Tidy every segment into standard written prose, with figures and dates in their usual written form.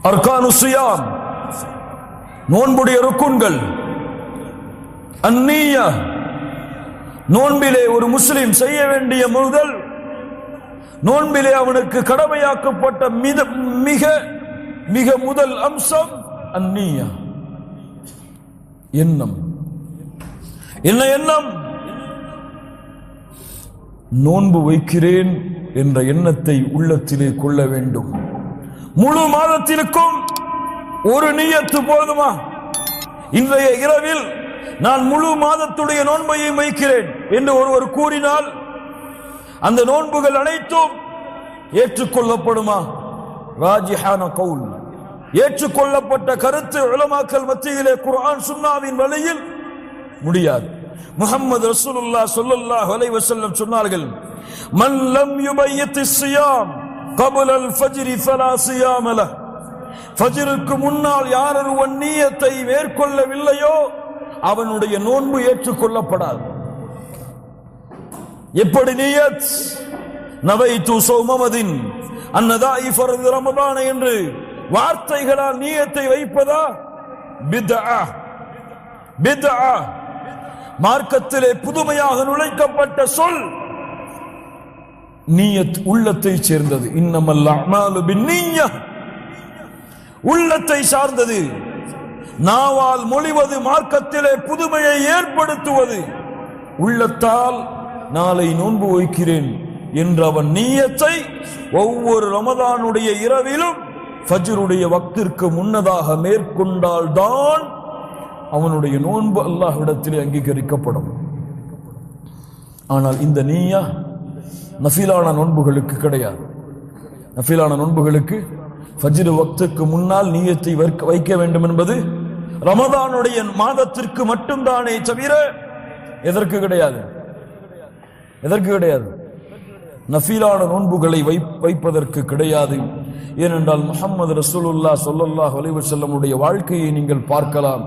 அர்கானு ஸியாம், நோன்புடைய ருக்குன்கள். அந்நியா, நோன்பிலே ஒரு முஸ்லிம் செய்ய வேண்டிய முதல், நோன்பிலே அவனுக்கு கடமையாக்கப்பட்ட மிக மிக முதல் அம்சம் அந்நியா, எண்ணம். என்ன எண்ணம்? நோன்பு வைக்கிறேன் என்ற எண்ணத்தை உள்ளத்திலே கொள்ள வேண்டும். முழு மாதத்திற்கும் ஒரு நியத்து போதுமா? இன்றைய இரவில் நான் முழு மாதத்துடைய நோன்பையும் வைக்கிறேன் என்று ஒருவர் கூறினால் அந்த நோன்புகள் அனைத்தும் ஏற்றுக்கொள்ளப்படுமா? ராஜிஹான கவுல், ஏற்றுக்கொள்ளப்பட்ட கருத்து உலமாக்கள் மத்தியிலே குர்ஆன் சுன்னாவின் வழியில் முடியாது. முஹம்மது ரசூலுல்லாஹ் ஸல்லல்லாஹு அலைஹி வஸல்லம் சொன்னார்கள், மன் லம் யுபய்யித் ஸியாம் قبل الفجر فلا صيام له. ஃபஜ்ருக்கு முன்னால் யார் ஒருவன் நியத்தை மேற்கொள்ளவில்லையோ அவனுடைய நோன்பு ஏற்றுக்கொள்ளப்படாது. எப்படி நியத்? நவைத்து ஸௌமமதின் அன்னதாஇ ஃபர்து ரமதான் என்று வார்த்தைகளால் நியத்தை வைப்பதா? பித்ஆ. பித்ஆ, மார்க்கத்திலே புதுமையாக நுழைக்கப்பட்ட சொல். நியத் உள்ளத்தை சேர்ந்தது. இன்னமல் அஅமாலு பின்னிய்யா, உள்ளத்தை சார்ந்தது. நாவால் மொழிவது மார்க்கத்திலே புதுமையை ஏற்படுத்துவது. உள்ளத்தால் நாளை நோன்பு வைக்கிறேன் என்ற அவன் நியத்தை ஒவ்வொரு ரமதானுடைய இரவிலும் ஃபஜ்ருடைய வக்திற்கு முன்னதாக மேற்கொண்டால் தான் அவனுடைய நோன்பு அல்லாஹ்விடத்திலே அங்கீகரிக்கப்படும். ஆனால் இந்த நிய்யா நஃபிலான நோன்புகளுக்கு கிடையாது. நஃபிலான நோன்புகளுக்கு ஃபஜ்ர் வக்துக்கு முன்னால் நியத்தை வைக்க வேண்டும் என்பது ரமதானுடைய மாதத்திற்கு மட்டும்தானே தவிர எதற்கு கிடையாது. எதற்கு கிடையாது? நஃபிலான நோன்புகளை வைப்பதற்கு கிடையாது. ஏனென்றால் முஹம்மது ரசூலுல்லாஹ் ஸல்லல்லாஹு அலைஹி வஸல்லமுடைய வாழ்க்கையை நீங்கள் பார்க்கலாம்.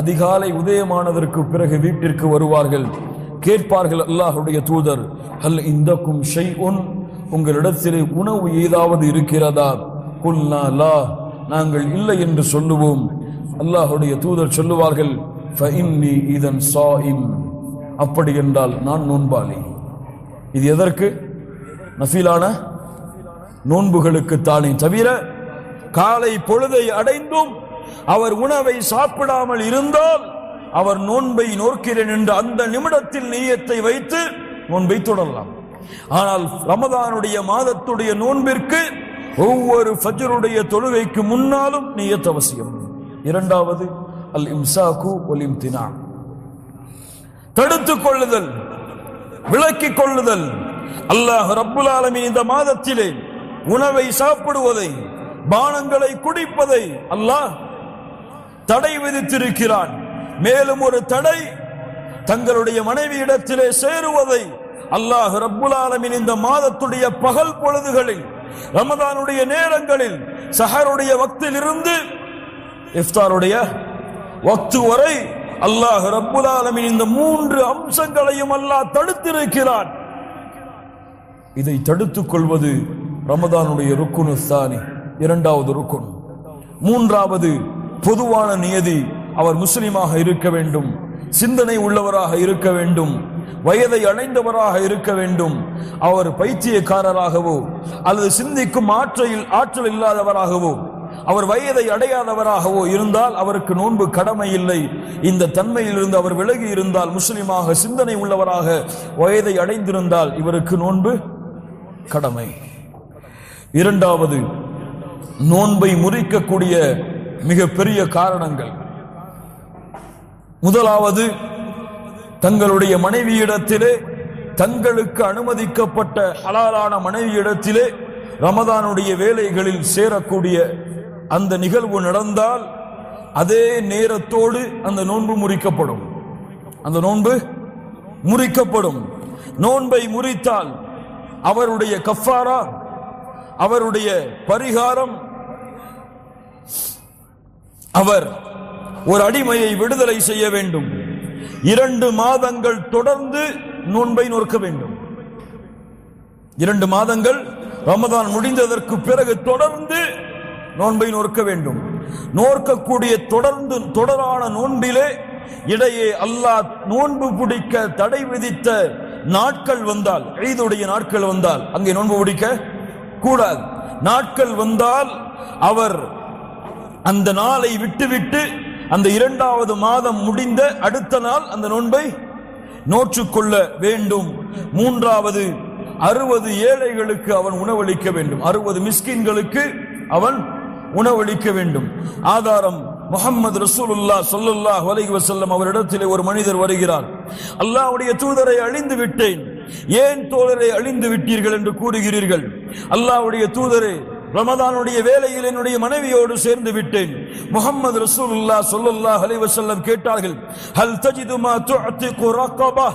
அதிகாலை உதயமானதற்கு பிறகு வீட்டிற்கு வருவார்கள். கேட்பார்கள், அல்லாஹ்வுடைய தூதர், ஹல் இந்தக்கும் ஷைஉன், உங்களிடத்திலே உணவு ஏதாவது இருக்கிறதா? குல்னா லா, நாங்கள் இல்லை என்று சொல்லுவோம். அல்லாஹ்வுடைய தூதர் சொல்லுவார்கள், ஃபஇன்னி இதன் ஸாயிம், அப்படி என்றால் நான் நோன்பாளி. இது எதற்கு? நஃபிலான நோன்புகளுக்கு தானே தவிர காலை பொழுதை அடைந்தும் அவர் உணவை சாப்பிடாமல் இருந்தால் அவர் நோன்பை நோக்கிறேன் என்ற அந்த நிமிடத்தில் நியத்தை வைத்து நோன்பை தொடரலாம். ஆனால் ரமதானுடைய மாதத்துடைய நோன்பிற்கு ஒவ்வொரு ஃபஜ்ருடைய தொழுகைக்கு முன்னாலும் நியத் அவசியம். இரண்டாவது அல் இம்சாக்கு வல் இம்தினா, தடுத்துக் கொள்ளுதல், விலக்கிக் கொள்ளுதல். அல்லாஹ் ரப்புல் ஆலமீன் இந்த மாதத்திலே உணவை சாப்பிடுவதை, பானங்களை குடிப்பதை அல்லாஹ் தடை விதித்திருக்கிறான். மேலும் ஒரு தடை, தங்களுடைய மனைவியிடத்திலே சேருவதை அல்லாஹ் ரப்புல் ஆலமீன் இந்த மாதத்துடைய பகல் பொழுதுகளில், ரமதானுடைய நேரங்களில், சஹருடைய வக்தில் இருந்து இஃப்தாருடைய வக்து வரை அல்லாஹ் ரப்புல் ஆலமீன் இந்த மூன்று அம்சங்களையும் அல்லாஹ் தடுத்திருக்கிறான். இதை தடுத்துக் கொள்வது ரமதானுடைய ருக்குனு சானி, இரண்டாவது ருக்குன். மூன்றாவது பொதுவான நியதி, அவர் முஸ்லிமாக இருக்க வேண்டும், சிந்தனை உள்ளவராக இருக்க வேண்டும், வயதை அடைந்தவராக இருக்க வேண்டும். அவர் பைத்தியக்காரராகவோ அல்லது சிந்திக்கும் ஆற்றல் இல்லாதவராகவோ அவர் வயதை அடையாதவராகவோ இருந்தால் அவருக்கு நோன்பு கடமை இல்லை. இந்த தன்மையில் இருந்து அவர் விலகி இருந்தால், முஸ்லிமாக சிந்தனை உள்ளவராக வயதை அடைந்திருந்தால் இவருக்கு நோன்பு கடமை. இரண்டாவது, நோன்பை முறிக்கக்கூடிய மிக பெரிய காரணங்கள். முதலாவது, தங்களுடைய மனைவியிடத்திலே, தங்களுக்கு அனுமதிக்கப்பட்ட ஹலாலான மனைவியிடத்திலே ரமதானுடைய வேலைகளில் சேரக்கூடிய அந்த நிகழ்வு நடந்தால் அதே நேரத்தோடு அந்த நோன்பு முறிக்கப்படும். அந்த நோன்பு முறிக்கப்படும். நோன்பை முறித்தால் அவருடைய கஃபாரா, அவருடைய பரிகாரம், அவர் ஒரு அடிமையை விடுதலை செய்ய வேண்டும். 2 மாதங்கள் தொடர்ந்து நோன்பை நோக்க வேண்டும். 2 மாதங்கள் ரமதான் முடிந்ததற்கு பிறகு தொடர்ந்து நோன்பை நோக்க வேண்டும். நோக்கக்கூடிய தொடரான நோன்பிலே இடையே அல்லாஹ் நோன்பு பிடிக்க தடை விதித்த நாட்கள் வந்தால், ஈதுடைய நாட்கள் வந்தால் அங்கே நோன்பு பிடிக்க கூடாது. நாட்கள் வந்தால் அவர் அந்த நாளை விட்டுவிட்டு அந்த 2வது மாதம் முடிந்த அடுத்த நாள் அந்த நோன்பை நோற்றுக்கொள்ள வேண்டும். 3வது 60 ஏழைகளுக்கு அவன் உணவளிக்க வேண்டும். 60 மிஸ்கின்களுக்கு அவன் உணவளிக்க வேண்டும். ஆதாரம் முஹம்மது ரசூலுல்லாஹ் ஸல்லல்லாஹு அலைஹி வஸல்லம் அவரிடத்திலே ஒரு மனிதர் வருகிறார். அல்லாஹ்வுடைய தூதரை அழிந்து விட்டேன், ஏன் தோழரை அழிந்து விட்டீர்கள் என்று கூறுகிறீர்கள்? அல்லாஹ்வுடைய தூதரே, ரமதானுடைய வேளையில் என்னுடைய மனைவியோடு சேர்ந்து விட்டேன். முஹம்மது ரசூலுல்லாஹ் ஸல்லல்லாஹு அலைஹி வஸல்லம் கேட்டார்கள், ஹல் தஜிது மா துஅதிகு ரகபா,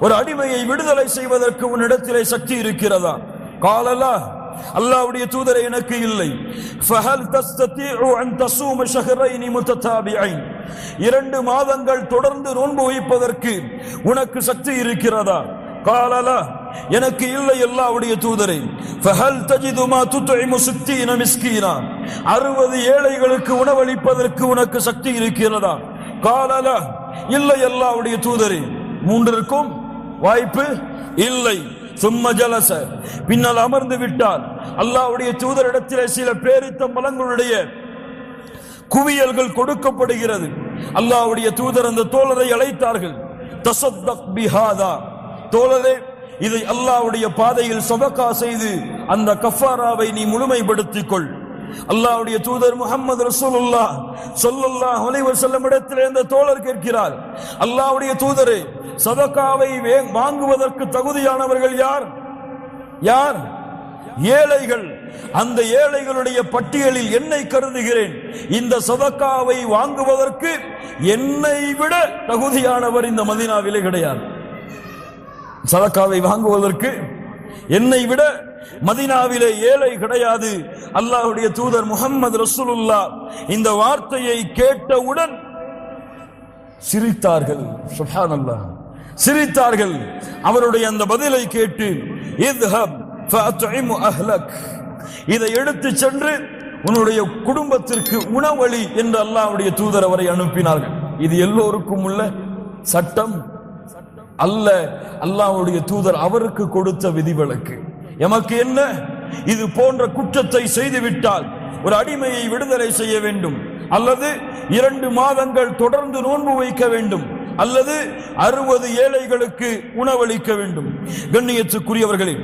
ஒரு அடிமையை விடுதலை செய்வதற்கு உன்னிடத்திலே சக்தி இருக்கிறதா? காலலா, அல்லாஹ்வுடைய தூதரே எனக்கு இல்லை. ஃபஹல் தஸ்ததீஉ அன் தஸூம ஷஹ்ரைன் முத்ததாபிஐன், 2 மாதங்கள் தொடர்ந்து நோன்பு வைப்பதற்கு உனக்கு சக்தி இருக்கிறதா? காலலா, எனக்கு இல்லை அல்லாஹ்வுடைய தூதரே. ஃபஹல் தஜிது மா துத்இமு 60 மிஸ்கீனா, 60 ஏழைகளுக்கு உணவளிப்பதற்கு உனக்கு சக்தி இருக்கிறதா? காலலா, இல்லை அல்லாஹ்வுடைய தூதரே. 3ற்கும் வாய்ப்பு இல்லை. சும்ம ஜலச, பின்னால் அமர்ந்து விட்டார். அல்லாஹ்வுடைய தூதரிடத்திலே சில பேரித்த மலங்களுடைய குவியல்கள் கொடுக்கப்படுகிறது. அல்லாஹ்வுடைய தூதர் அந்த தோழரை அழைத்தார்கள். தஸத்தக் பிஹாதா, தோழரே, இதை அல்லாஹ்வுடைய பாதையில் சதகா செய்து அந்த கஃபாராவை நீ முழுமைப்படுத்திக் கொள். அல்லாஹ்வுடைய தூதர் முஹம்மது ரசூலுல்லாஹ் ஸல்லல்லாஹு அலைஹி வஸல்லம் இடத்திலே அந்த தோழர் கேட்கிறார், அல்லாஹ்வுடைய தூதரே, சதகாவை வாங்குவதற்கு தகுதியானவர்கள் யார்? யார்? ஏழைகள். அந்த ஏழைகளுடைய பட்டியலில் என்னை கருதுகிறேன். இந்த சதகாவை வாங்குவதற்கு என்னை விட தகுதியானவர் இந்த மதீனாவிலே கிடையாது. சதகாவை வாங்குவதற்கு என்னை விட மதீனாவிலே ஏழை கிடையாது. அல்லாஹ்வுடைய தூதர் முஹம்மது ரசூலுல்லாஹ் இந்த வார்த்தையை கேட்டவுடன் சிரித்தார்கள். சுப்ஹானல்லாஹ், சிரித்தார்கள். அவருடைய அந்த பதிலை கேட்டு, இத்ஹப் ஃபஅத்இமு அஹ்லக், இதை எடுத்து சென்று உன்னுடைய குடும்பத்திற்கு உணவளி என்று அல்லாஹ்வுடைய தூதர் அவரை அனுப்பினார்கள். இது எல்லோருக்கும் உள்ள சட்டம் அல்ல, அல்லாஹ்வுடைய தூதர் அவருக்கு கொடுத்த விதிவிலக்கு. எமக்கு என்ன? இது போன்ற குற்றத்தை செய்துவிட்டால் ஒரு அடிமையை விடுதலை செய்ய வேண்டும், அல்லது 2 மாதங்கள் தொடர்ந்து நோன்பு வைக்க வேண்டும், அல்லது 60 ஏழைகளுக்கு உணவளிக்க வேண்டும். கண்ணியத்துக்குரியவர்களே,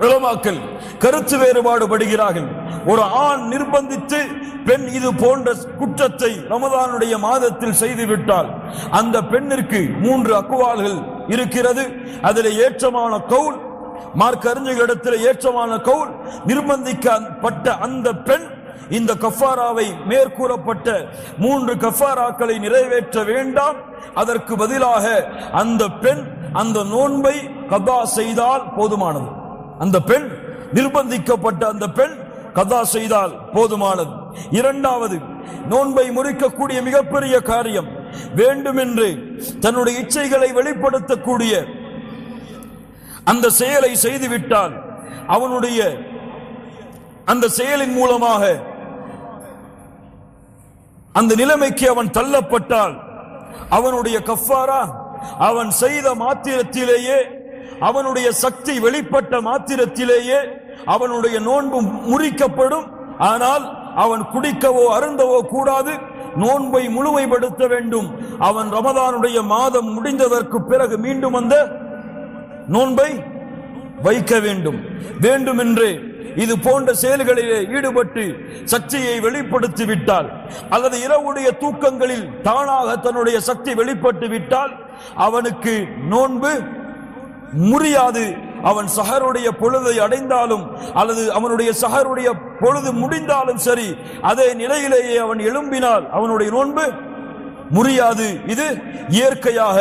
உலமாக்கள் கருத்து வேறுபாடு படுகிறார்கள். ஒரு ஆண் நிர்பந்தித்து பெண் இது போன்ற குற்றத்தை ரமதானுடைய மாதத்தில் செய்துவிட்டால் அந்த பெண்ணிற்கு 3 அக்வால்கள் இருக்கிறது. அதில் ஏற்றமான கவுல், மார்க்க அறிஞர்களிடத்தில் ஏற்றமான கவுல், நிர்பந்திக்கப்பட்ட அந்த பெண் இந்த கஃபாராவை மேற்கூறப்பட்ட 3 கஃபாராக்களை நிறைவேற்ற வேண்டாம், அதற்கு பதிலாக அந்த பெண் அந்த நோன்பை கதா செய்தால் போதுமானது. அந்த பெண், நிர்பந்திக்கப்பட்ட அந்த பெண் கதா செய்தால் போதுமானது. 2வது, நோன்பை முறிக்கக்கூடிய மிகப்பெரிய காரியம், வேண்டுமென்று தன்னுடைய இச்சைகளை வெளிப்படுத்தக்கூடிய அந்த செயலை செய்துவிட்டால், அவனுடைய அந்த செயலின் மூலமாக அந்த நிலைமைக்கு அவன் தள்ளப்பட்டால் அவனுடைய கஃபாரா அவன் செய்த மாத்திரத்திலேயே, அவனுடைய சக்தி வெளிப்பட்ட மாத்திரத்திலேயே அவனுடைய நோன்பு முறிக்கப்படும். ஆனால் அவன் குடிக்கவோ அருந்தவோ கூடாது, நோன்பை முழுமைப்படுத்த வேண்டும். அவன் ரமதானுடைய மாதம் முடிந்ததற்கு பிறகு மீண்டும் அந்த நோன்பை வைக்க வேண்டும். வேண்டுமென்றே இது போன்ற செயல்களிலே ஈடுபட்டு சக்தியை வெளிப்படுத்தி விட்டால், அல்லது இரவுடைய தூக்கங்களில் தானாக தன்னுடைய சக்தி வெளிப்பட்டு விட்டால் அவனுக்கு நோன்பு முறியாது. அவன் சஹருடைய பொழுதை அடைந்தாலும் அல்லது அவனுடைய சஹருடைய பொழுது முடிந்தாலும் சரி, அதே நிலையிலேயே அவன் எழும்பினால் அவனுடைய நோன்பு முறியாது. இது இயற்கையாக.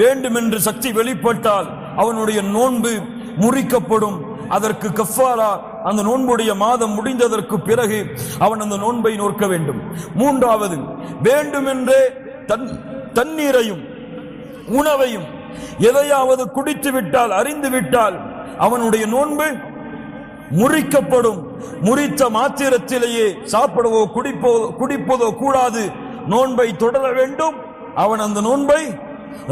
வேண்டுமென்று சக்தி வெளிப்பட்டால் அவனுடைய நோன்பு முறிக்கப்படும். அதற்கு கஃபாரா அந்த நோன்புடைய மாதம் முடிந்ததற்கு பிறகு அவன் அந்த நோன்பை நோக்க வேண்டும். 3வது, வேண்டுமென்றே தண்ணீரையும் உணவையும் எதையாவது குடித்து விட்டால், அறிந்து விட்டால் அவனுடைய நோன்பு முறிக்கப்படும். முறித்த மாத்திரத்திலேயே சாப்பிடவோ குடிப்பதோ கூடாது, நோன்பை தொடர வேண்டும். அவன் அந்த நோன்பை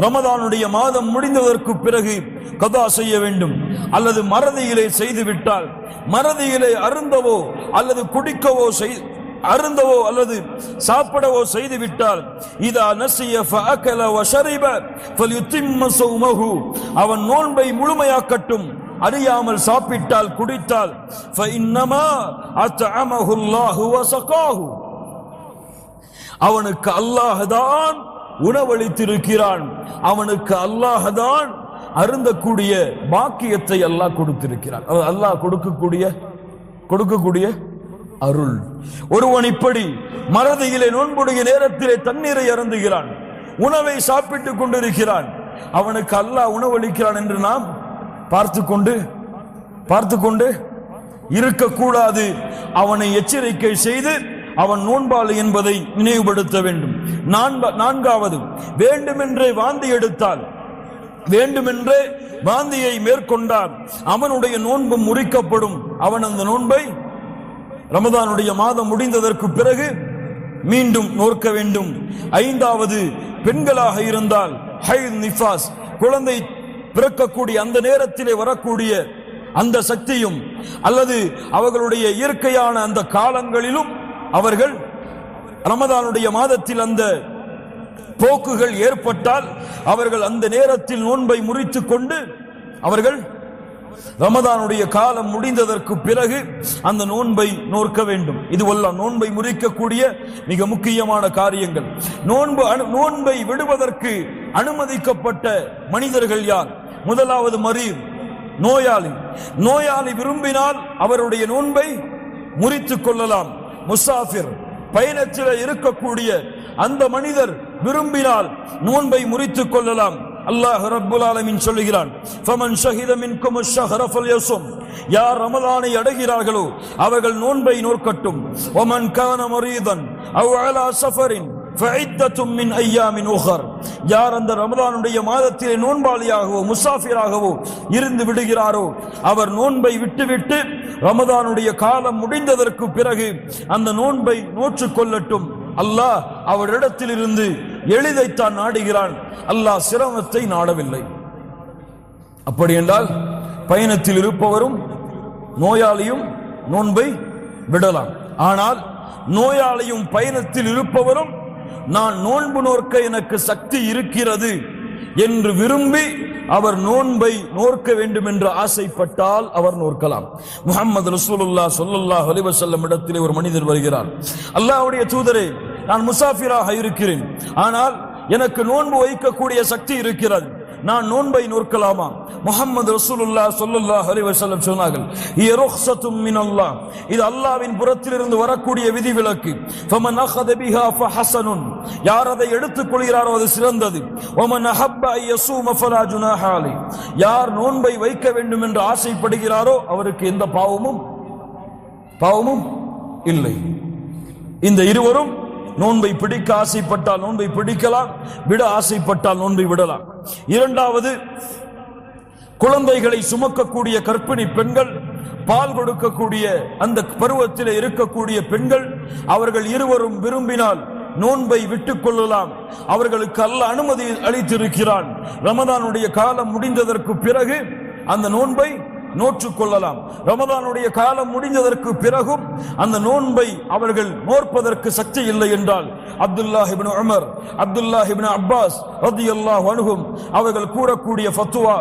ரமதானுடைய மாதம் முடிந்ததற்கு பிறகு கதா செய்ய வேண்டும். அல்லது மறதியிலே செய்துவிட்டால், மறதியிலே அருந்தவோ அல்லது குடிக்கவோ அருந்தவோ அல்லது சாப்பிடவோ செய்துவிட்டால், இதா நசிய ஃபஅகல வஷரிப ஃபல்யுத்திம்ம ஸௌமஹு, அவன் நோன்பை முழுமையாக்கட்டும். அறியாமல் சாப்பிட்டால் குடித்தால், ஃபஇன்னமா அத்அமஹு அல்லாஹு வஸகாஹு, அவனுக்கு அல்லாஹ் தான் உணவளித்திருக்கிறான், அவனுக்கு அல்லாஹ் தான் அருந்தக்கூடிய பாக்கியத்தை அல்லாஹ் கொடுத்திருக்கிறான். அல்லாஹ் கொடுக்கக்கூடிய அருள். ஒருவன் இப்படி மறதியிலே நோன்புடைய நேரத்திலே தண்ணீரை அருந்துகிறான், உணவை சாப்பிட்டுக் கொண்டிருக்கிறான், அவனுக்கு அல்லாஹ் உணவளிக்கிறான் என்று நாம் பார்த்து கொண்டு இருக்கக்கூடாது. அவனை எச்சரிக்கை செய்து அவன் நோன்பாளி என்பதை நினைவுபடுத்த வேண்டும். நான்காவது, வேண்டுமென்றே வாந்தி எடுத்தால், வேண்டுமென்றே வாந்தியை மேற்கொண்டால் அவனுடைய நோன்பு முறிக்கப்படும். அவன் அந்த நோன்பை ரமதானுடைய மாதம் முடிந்ததற்கு பிறகு மீண்டும் நோக்க வேண்டும். ஐந்தாவது, பெண்களாக இருந்தால் ஹைத் நிஃபாஸ், குழந்தை பிறக்கக்கூடிய அந்த நேரத்திலே வரக்கூடிய அந்த சக்தியும் அல்லது அவர்களுடைய இயற்கையான அந்த காலங்களிலும் அவர்கள் ரமதானுடைய மாதத்தில் அந்த போக்குகள் ஏற்பட்டால் அவர்கள் அந்த நேரத்தில் நோன்பை முறித்துக் கொண்டு அவர்கள் ரமதானுடைய காலம் முடிந்ததற்கு பிறகு அந்த நோன்பை நோக்க வேண்டும். இதுவெல்லாம் நோன்பை முறிக்கக்கூடிய மிக முக்கியமான காரியங்கள். நோன்பை விடுவதற்கு அனுமதிக்கப்பட்ட மனிதர்கள் யார்? முதலாவது மரீத், நோயாளி. நோயாளி விரும்பினால் அவருடைய நோன்பை முறித்துக் கொள்ளலாம். முசாஃபிர், பயணத்தில் இருக்கக்கூடிய அந்த மனிதர் விரும்பினால் நோன்பை முறித்துக் கொள்ளலாம். அல்லாஹ் ரப்புல் ஆலமீன் சொல்லுகிறான், ஃபமன் ஷஹித மின்கும் அஷ்-ஷஹ்ர ஃபல்யஸும், யார் ரமலானை அடைகிறார்களோ அவர்கள் நோன்பை நோக்கட்டும். வமன் கான மரீதன் அவ் அலா ஸஃபரின் ஃபஇத்தத்தும் மின் அய்யாமின் உஹர், யார் அந்த ரமலானுடைய மாதத்திலே நோன்பாளியாகவோ முசாஃபிராகவோ இருந்து விடுகிறாரோ அவர் நோன்பை விட்டுவிட்டு ரமலானுடைய காலம் முடிந்ததற்கு பிறகு அந்த நோன்பை நோற்றுக் கொள்ளட்டும். அல்லாஹ் அவரிடத்தில் இருந்து எளிதைத்தான் நாடுகிறான், அல்லாஹ் சிரமத்தை நாடவில்லை. அப்படி என்றால் பயணத்தில் இருப்பவரும் நோயாளியும் நோன்பை விடலாம். ஆனால் நோயாளியும் பயணத்தில் இருப்பவரும் நான் நோன்பு நோக்க எனக்கு சக்தி இருக்கிறது என்று விரும்பி அவர் நோன்பை நோக்க வேண்டும் என்று ஆசைப்பட்டால் அவர் நோக்கலாம். முஹம்மது ரசூலுல்லாஹ் ஸல்லல்லாஹு அலைஹி வஸல்லம் இடத்திலே ஒரு மனிதர் வருகிறார். அல்லாஹ்வுடைய தூதரே, நான் முசாஃபிராக இருக்கிறேன், ஆனால் எனக்கு நோன்பு வைக்கக்கூடிய சக்தி இருக்கிறது, நான் நோன்பை நோக்கலாமா? முஹம்மது ரசூலுல்லாஹ் ஸல்லல்லாஹு அலைஹி வஸல்லம் சொன்னார்கள், ஹிய ருக்ஸத்தும் மினல்லாஹ், இது அல்லாஹ்வின் புறத்திலிருந்து வரக்கூடிய விதிவிலக்கு. ஃபமன் அഖத பிஹா ஃபஹஸனுன், யார் அதை எடுத்துக் கொள்கிறாரோ அது சிறந்தது. வமன் அஹப்ப அன் யஸூம ஃபலா ஜுனாஹ அலைஹி, யார் நோன்பை வைக்க வேண்டும் என்று ஆசைப்படுகிறாரோ அவருக்கு எந்த பாவமும் இல்லை. இந்த இருவரும் நோன்பை பிடிக்க ஆசைப்பட்டால் நோன்பை பிடிக்கலாம், விட ஆசைப்பட்டால் நோன்பை விடலாம். இரண்டாவது, குழந்தைகளை சுமக்கக்கூடிய கர்ப்பிணி பெண்கள், பால் கொடுக்கக்கூடிய அந்த பருவத்தில் இருக்கக்கூடிய பெண்கள், அவர்கள் இருவரும் விரும்பினால் நோன்பை விட்டுக் கொள்ளலாம். அவர்களுக்கு அல்லாஹ் அனுமதி அளித்திருக்கிறான். ரமதானுடைய காலம் முடிந்ததற்கு பிறகு அந்த நோன்பை நோற்றுக் கொள்ளலாம். ரமதானுடைய காலம் முடிந்ததற்கு பிறகும் அந்த நோன்பை அவர்கள் நோற்பதற்கு சக்தி இல்லை என்றால் அப்துல்லாஹ் இப்னு உமர், அப்துல்லாஹ் இப்னு அப்பாஸ் ரலியல்லாஹு அன்ஹும் அவர்கள் கூறக்கூடிய ஃபத்வா,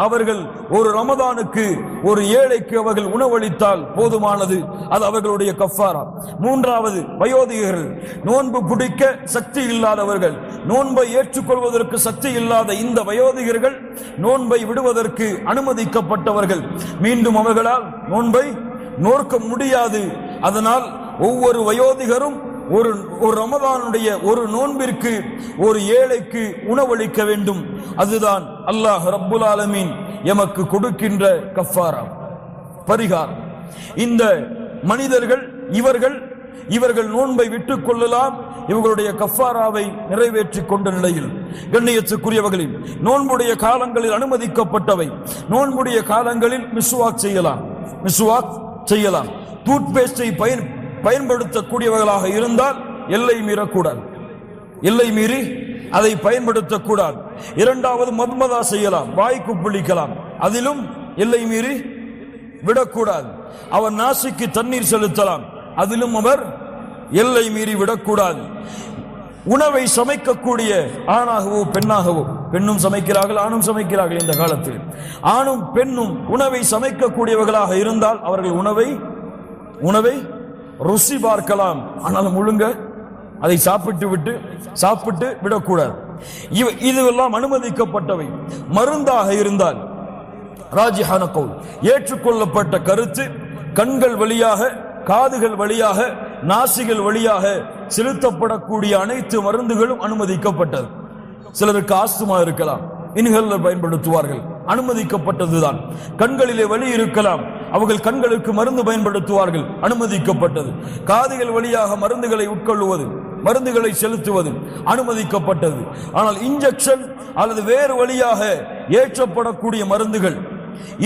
அவர்கள் ஒரு ரமதானுக்கு ஒரு ஏழைக்கு அவர்கள் உணவளித்தால் போதுமானது, அது அவர்களுடைய கஃபாரா. மூன்றாவது, வயோதிகர்கள், நோன்பு பிடிக்க சக்தி இல்லாதவர்கள், நோன்பை ஏற்றுக்கொள்வதற்கு சக்தி இல்லாத இந்த வயோதிகர்கள் நோன்பை விடுவதற்கு அனுமதிக்கப்பட்டவர்கள். மீண்டும் அவர்களால் நோன்பை நோக்க முடியாது. அதனால் ஒவ்வொரு வயோதிகரும் ஒரு ரமதானுடைய ஒரு நோன்பிற்கு ஒரு ஏழைக்கு உணவளிக்க வேண்டும். அதுதான் அல்லாஹ் ரப்புல் ஆலமீன் எமக்கு கொடுக்கின்ற கஃபாரா, பரிகாரம். இந்த மனிதர்கள் இவர்கள் நோன்பை விட்டுக் கொள்ளலாம், இவர்களுடைய கஃபாராவை நிறைவேற்றிக் கொண்ட நிலையில். கண்ணியத்துக்குரியவர்களில் நோன்புடைய காலங்களில் அனுமதிக்கப்பட்டவை, நோன்புடைய காலங்களில் மிஸ்வாக் செய்யலாம். டூத் பேஸ்டை பயன்படுத்தக்கூடியவர்களாக இருந்தால் எல்லை மீறக்கூடாது, எல்லை மீறி அதை பயன்படுத்தக்கூடாது. இரண்டாவது மத்மதா செய்யலாம், வாய்க்கு பிடிக்கலாம், அதிலும் எல்லை மீறி விடக்கூடாது. அவர் நாசிக்கு தண்ணீர் செலுத்தலாம், அதிலும் அவர் எல்லை மீறி விடக்கூடாது. உணவை சமைக்கக்கூடிய ஆணாகவோ பெண்ணாகவோ, பெண்ணும் சமைக்கிறார்கள் ஆணும் சமைக்கிறார்கள் இந்த காலத்தில், ஆணும் பெண்ணும் உணவை சமைக்கக்கூடியவர்களாக இருந்தால் அவர்கள் உணவை ருசி பார்க்கலாம், ஆனால் முழுங்க அதை சாப்பிட்டு விடக்கூடாது. இதுவெல்லாம் அனுமதிக்கப்பட்டவை. மருந்தாக இருந்தால் ராஜிஹான கவுல், ஏற்றுக்கொள்ளப்பட்ட கருத்து, கண்கள் வழியாக, காதுகள் வழியாக, நாசிகள் வழியாக செலுத்தப்படக்கூடிய அனைத்து மருந்துகளும் அனுமதிக்கப்பட்டது. சிலருக்கு ஆஸ்துமா இருக்கலாம், இன்ஹேலர் பயன்படுத்துவார்கள், அனுமதிக்கப்பட்டதுதான். கண்களிலே வலி இருக்கலாம், அவர்கள் கண்களுக்கு மருந்து பயன்படுத்துவார்கள், அனுமதிக்கப்பட்டது. காதுகள் வழியாக மருந்துகளை உட்கொள்வது, மருந்துகளை செலுத்துவது அனுமதிக்கப்பட்டது. ஆனால் இன்ஜெக்ஷன் அல்லது வேறு வழியாக ஏற்றப்படக்கூடிய மருந்துகள்,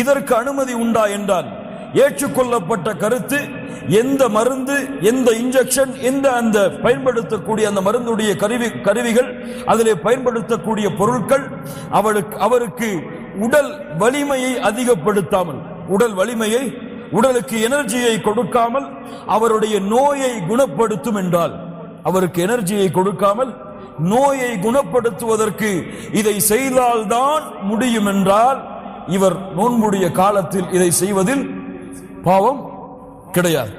இதற்கு அனுமதி உண்டா என்றால், ஏற்றுக்கொள்ளப்பட்ட கருத்து, எந்த மருந்து, எந்த இன்ஜெக்ஷன், எந்த அந்த பயன்படுத்தக்கூடிய அந்த மருந்துடைய கருவிகள், அதிலே பயன்படுத்தக்கூடிய பொருட்கள் அவருக்கு உடல் வலிமையை அதிகப்படுத்தாமல், உடல் வலிமையை, உடலுக்கு எனர்ஜியை கொடுக்காமல் அவருடைய நோயை குணப்படுத்தும் என்றால், அவருக்கு எனர்ஜியை கொடுக்காமல் நோயை குணப்படுத்துவதற்கு இதை செய்தால்தான் முடியும் என்றால், இவர் நோன்புடைய காலத்தில் இதை செய்வதில் பாவம் கிடையாது.